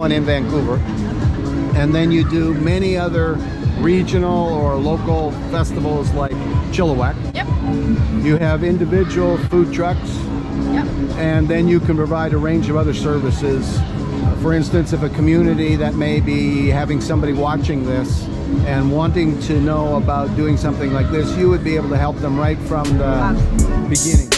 one in Vancouver, and then you do many other regional or local festivals like Chilliwack. Yep. You have individual food trucks. Yep. And then you can provide a range of other services. For instance, if a community that may be having somebody watching this and wanting to know about doing something like this, you would be able to help them right from the beginning.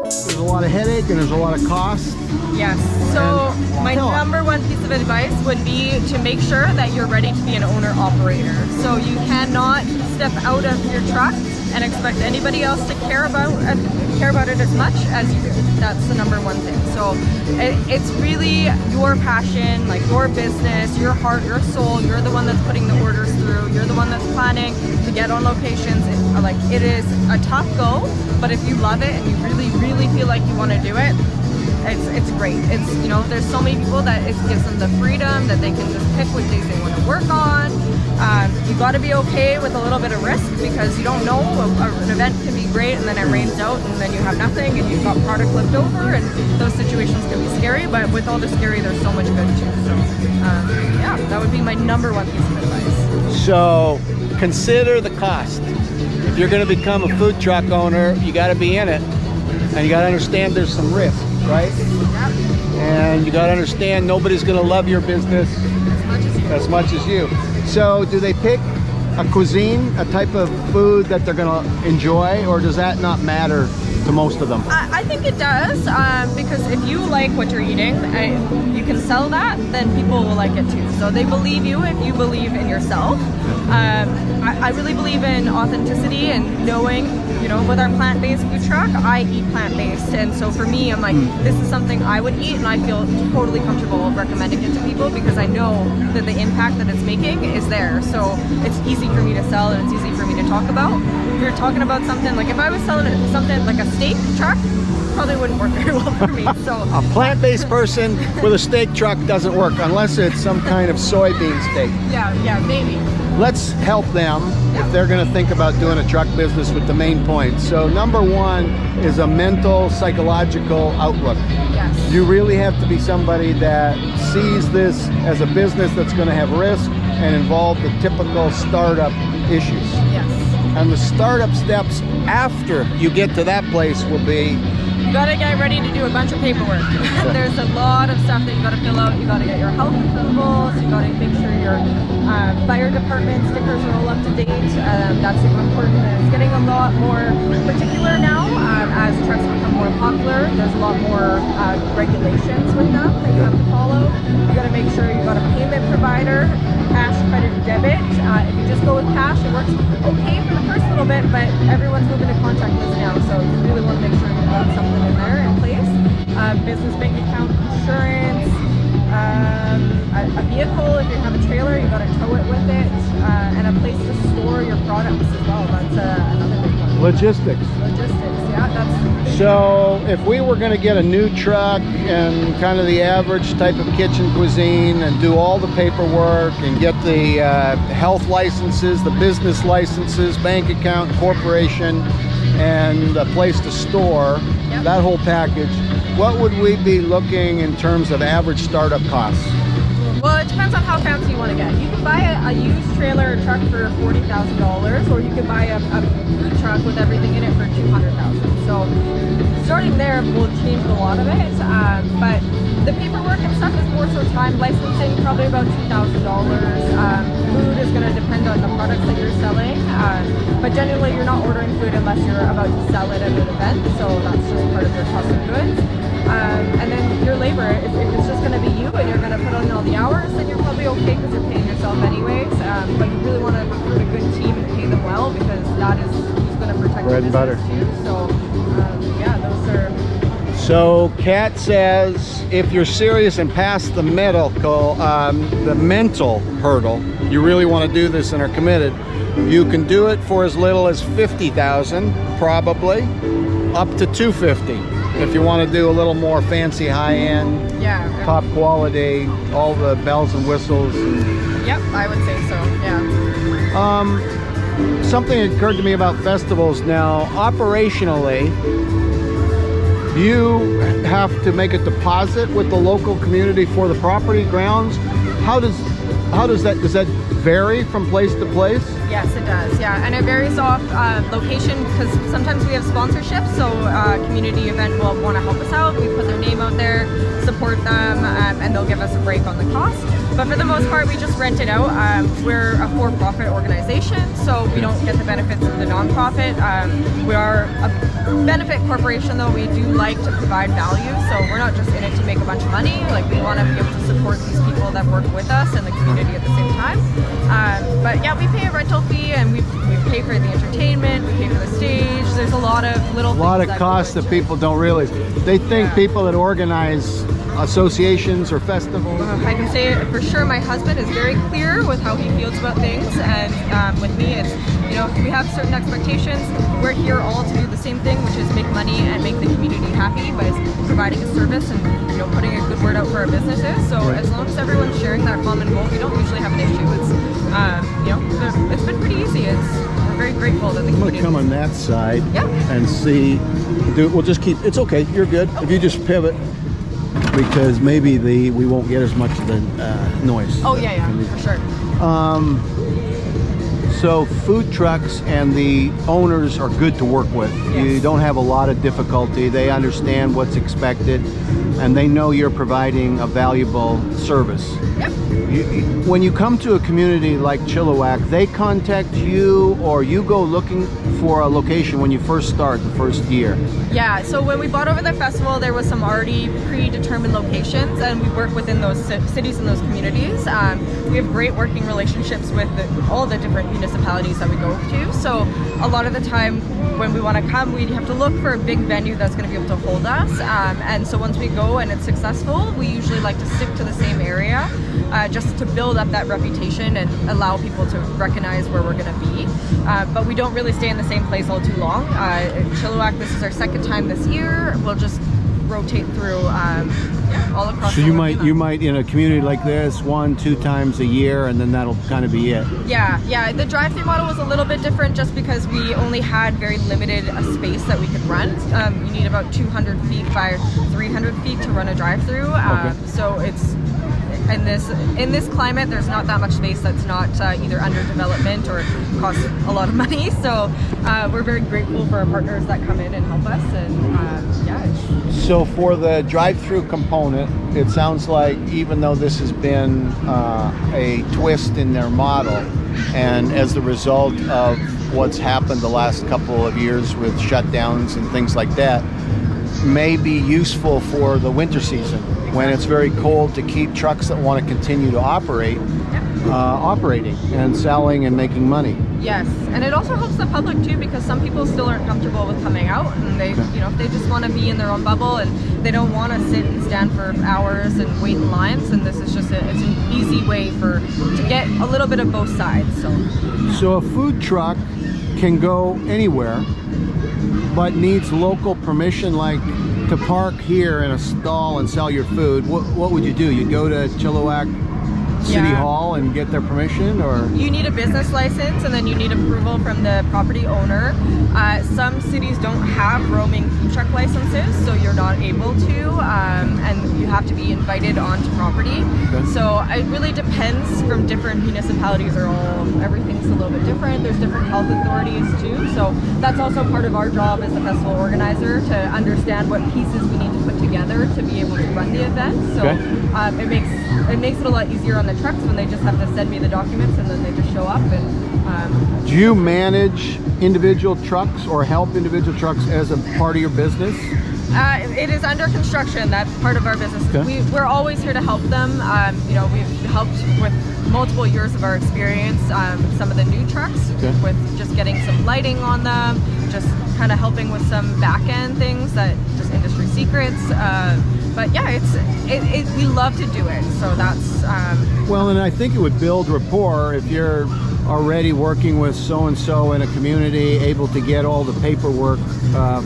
There's a lot of headache and there's a lot of cost. Yes. So my number one piece of advice would be to make sure that you're ready to be an owner-operator. So you cannot step out of your truck and expect anybody else to care about it as much as you do. That's the number one thing. So it's really your passion, like your business, your heart, your soul. You're the one that's putting the orders through. You're the one that's planning to get on locations. It is a tough go, but if you love it and you really, really feel like you want to do it, it's great. It's, you know, there's so many people that it gives them the freedom that they can just pick what days they want to work on. You got to be okay with a little bit of risk because you don't know, an event can be great and then it rains out and then you have nothing and you've got product left over, and those situations can be scary, but with all the scary there's so much good too. So yeah, that would be my number one piece of advice. So consider the cost. If you're going to become a food truck owner, you got to be in it, and you got to understand there's some risk, right? Yep. And you got to understand nobody's going to love your business as much as you. So do they pick a cuisine, a type of food that they're going to enjoy, or does that not matter to most of them? I think it does, because if you like what you're eating, you can sell that, then people will like it too. So they believe you if you believe in yourself. I really believe in authenticity and knowing, you know, with our plant-based food truck, I eat plant-based, and so for me, I'm like, this is something I would eat, and I feel totally comfortable recommending it to people because I know that the impact that it's making is there. So it's easy for me to sell and it's easy for me to talk about. If you're talking about something, like if I was selling something like a steak truck, probably wouldn't work very well for me. So a plant-based person with a steak truck doesn't work unless it's some kind of soybean steak. Yeah, maybe. Let's help them if they're going to think about doing a truck business with the main points. So number one is a mental, psychological outlook. Yes. You really have to be somebody that sees this as a business that's going to have risk and involve the typical startup issues. Yes. And the startup steps after you get to that place will be, you gotta get ready to do a bunch of paperwork. There's a lot of stuff that you gotta fill out. You gotta get your health approvals. You gotta make sure your fire department stickers are all up to date. That's super important. It's getting a lot more particular now as trucks become more popular. There's a lot more regulations with them that you have to follow. You gotta make sure you've got a payment provider, cash, credit, debit. If you just go with cash, it works okay for the first little bit, but everyone's moving to contactless now, so you really want to make sure you've got something in there in place. Business bank account, insurance, a vehicle. If you have a trailer, you got to tow it with it, and a place to store your products as well. That's another big one. logistics. Yeah, that's... So if we were going to get a new truck and kind of the average type of kitchen cuisine and do all the paperwork and get the health licenses, the business licenses, bank account, corporation, and a place to store, that whole package, what would we be looking in terms of average startup costs? Well, it depends on how fancy you want to get. You can buy a used trailer or truck for $40,000, or you can buy a food truck with everything in it for $200,000. So starting there will change a lot of it, but the paperwork and stuff is more so time. Licensing, probably about $2,000. Food is going to depend on the products that you're selling, but generally you're not ordering food unless you're about to sell it at an event, so that's just part of your cost of goods. And then your labor, if it's just going to be you and you're going to put on all the hours, then you're probably okay because you're paying yourself anyways. But you really want to recruit a good team and pay them well, because that is who's going to protect your business too. So yeah, those are... So Kat says if you're serious and past the mental hurdle, you really want to do this and are committed, you can do it for as little as $50,000 probably, up to $250,000. If you want to do a little more fancy, high-end, top quality, all the bells and whistles. Yep, I would say so, yeah. Something occurred to me about festivals now. Operationally, You have to make a deposit with the local community for the property grounds. How does that vary from place to place? Yes, it does. Yeah, and it varies off location because sometimes we have sponsorships. So a community event will want to help us out. We put their name out there, support them, and they'll give us a break on the cost. But for the most part, we just rent it out. We're a for-profit organization, so we don't get the benefits of the nonprofit. We are a benefit corporation, though. We do like to provide value, so we're not just in it to make a bunch of money. Like, we want to be able to support these people that work with us and the community at the same time. But yeah, we pay a rental fee, and we pay for the entertainment, we pay for the stage. There's a lot of little costs that people don't realize. They think people that organize associations or festivals. I can say it for sure, my husband is very clear with how he feels about things, and with me it's, you know, we have certain expectations. We're here all to do the same thing, which is make money and make the community happy by providing a service and, you know, putting a good word out for our businesses. So as long as everyone's sharing that common goal, we don't usually have an issue. It's you know, it's been pretty easy. We're very grateful that the community. I'm gonna come on that side Yeah. and see. We'll just keep. It's okay. You're good. Okay. If you just pivot, because maybe we won't get as much of the noise. Oh yeah, for sure. So food trucks and the owners are good to work with. Yes. You don't have a lot of difficulty. They understand what's expected, and they know you're providing a valuable service. Yep. When you come to a community like Chilliwack, they contact you, or you go looking for a location when you first start the first year? Yeah, so when we bought over the festival, there was some already predetermined locations, and we work within those cities and those communities. We have great working relationships with all the different municipalities that we go to. So a lot of the time when we want to come, we have to look for a big venue that's going to be able to hold us. And so once we go and it's successful, we usually like to stick to the same area just to build up that reputation and allow people to recognize where we're going to be. But we don't really stay in the same place all too long. In Chilliwack, this is our second time this year. We'll just rotate through all across. So you might in a community like this 1-2 times a year, and then that'll kind of be it. Yeah. The drive-through model was a little bit different just because we only had very limited space that we could run. You need about 200 feet by 300 feet to run a drive-through. So it's in this climate, there's not that much space that's not either under development or costs a lot of money. So we're very grateful for our partners that come in and help us. And So for the drive-through component, it sounds like even though this has been a twist in their model, and as the result of what's happened the last couple of years with shutdowns and things like that, may be useful for the winter season when it's very cold, to keep trucks that want to continue to operate operating and selling and making money. Yes, and it also helps the public too, because some people still aren't comfortable with coming out, and they, you know, if they just want to be in their own bubble and they don't want to sit and stand for hours and wait in lines, and this is just it's an easy way to get a little bit of both sides. So a food truck can go anywhere, but needs local permission, like to park here in a stall and sell your food. What would you do? You'd go to Chilliwack City Hall and get their permission, or? You need a business license, and then you need approval from the property owner. Some cities don't have roaming food truck licenses, so you're not able to, and you have to be invited onto property. Okay. So it really depends from different municipalities. Everything's a little bit different. There's different health authorities too. So that's also part of our job as the festival organizer, to understand what pieces we need to put together to be able to run the event. So it makes it a lot easier on the trucks when they just have to send me the documents and then they just show up. And do you manage individual trucks or help individual trucks as a part of your business? It is under construction. That's part of our business. Okay. We're always here to help them. You know, we've helped with multiple years of our experience. Some of the new trucks with just getting some lighting on them, just kind of helping with some back end things that just industry secrets. But yeah, we love to do it. So that's well, and I think it would build rapport if you're already working with so-and-so in a community, able to get all the paperwork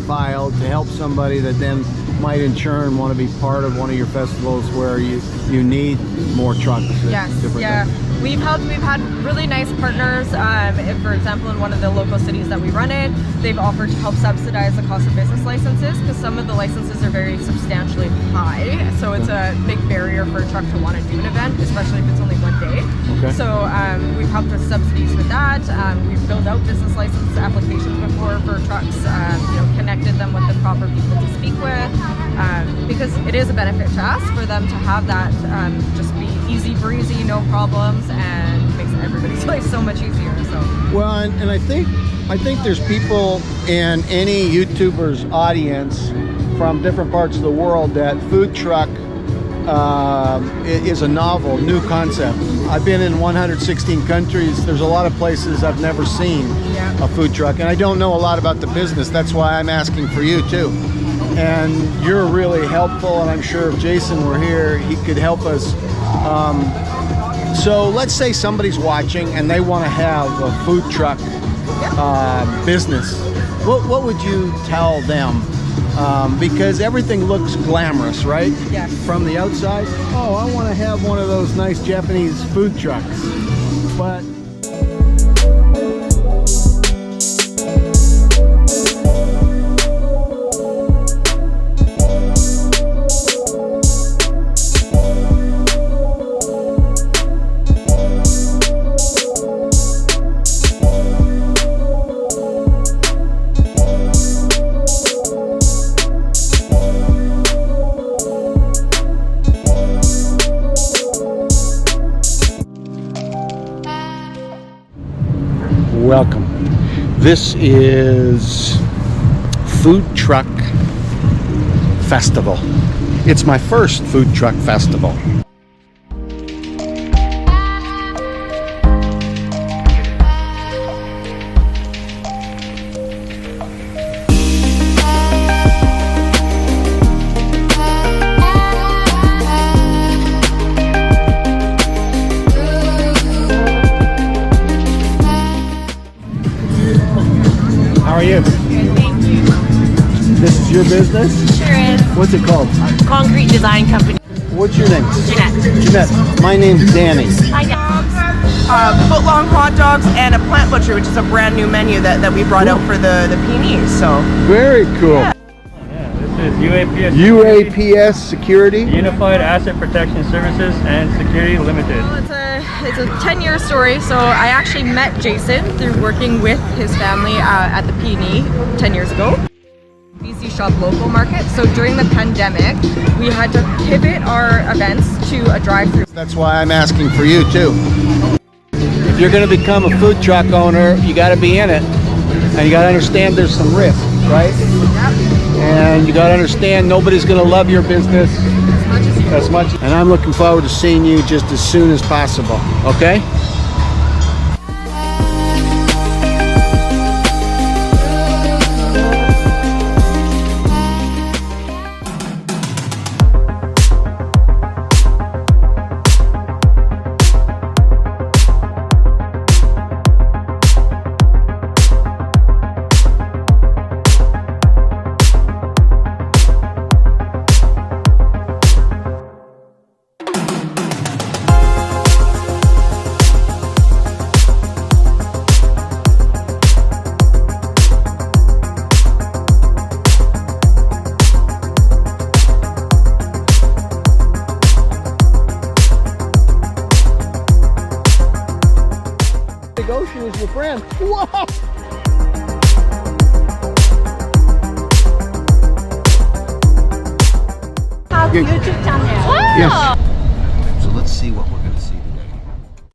filed to help somebody that then might in turn want to be part of one of your festivals where you need more trucks. Yes, yeah. we've had really nice partners. If, for example, in one of the local cities that we run in, they've offered to help subsidize the cost of business licenses, because some of the licenses are very substantially high. So it's a big barrier for a truck to want to do an event, especially if it's only one day. Okay. So we've helped with subsidies with that. We've filled out business license applications before for trucks, connected them with the proper people to speak with, because it is a benefit to us for them to have that just be easy breezy, no problems, and makes everybody's life so much easier. So well, and I think there's people in any YouTuber's audience from different parts of the world that food truck is a novel, new concept. I've been in 116 countries. There's a lot of places I've never seen a food truck, and I don't know a lot about the business. That's why I'm asking for you too. And you're really helpful, and I'm sure if Jason were here, he could help us. So let's say somebody's watching and they want to have a food truck business. What would you tell them? Because everything looks glamorous, right? Yes. From the outside. Oh, I want to have one of those nice Japanese food trucks. But welcome. This is Food Truck Festival. It's my first food truck festival. How are you? Good, thank you. This is your business? Sure is. What's it called? Concrete Design Company. What's your name? Jeanette. Jeanette. My name's Danny. Hi, Foot-long hot dogs and a plant butcher, which is a brand new menu that we brought out for the peonies. So Very cool. Yeah. This is UAPS. UAPS Security. Unified Asset Protection Services and Security Limited. well, it's a 10-year story. So I actually met Jason through working with his family at the Peony 10 years ago. BC Shop local market. So during the pandemic, we had to pivot our events to a drive-through. That's why I'm asking for you too. If you're going to become a food truck owner, you got to be in it, and you got to understand there's some risk, right? And you got to understand nobody's going to love your business as much. And I'm looking forward to seeing you just as soon as possible. Okay? Big Ocean is your friend. Whoa! YouTube channel. Yes. So let's see what we're going to see today.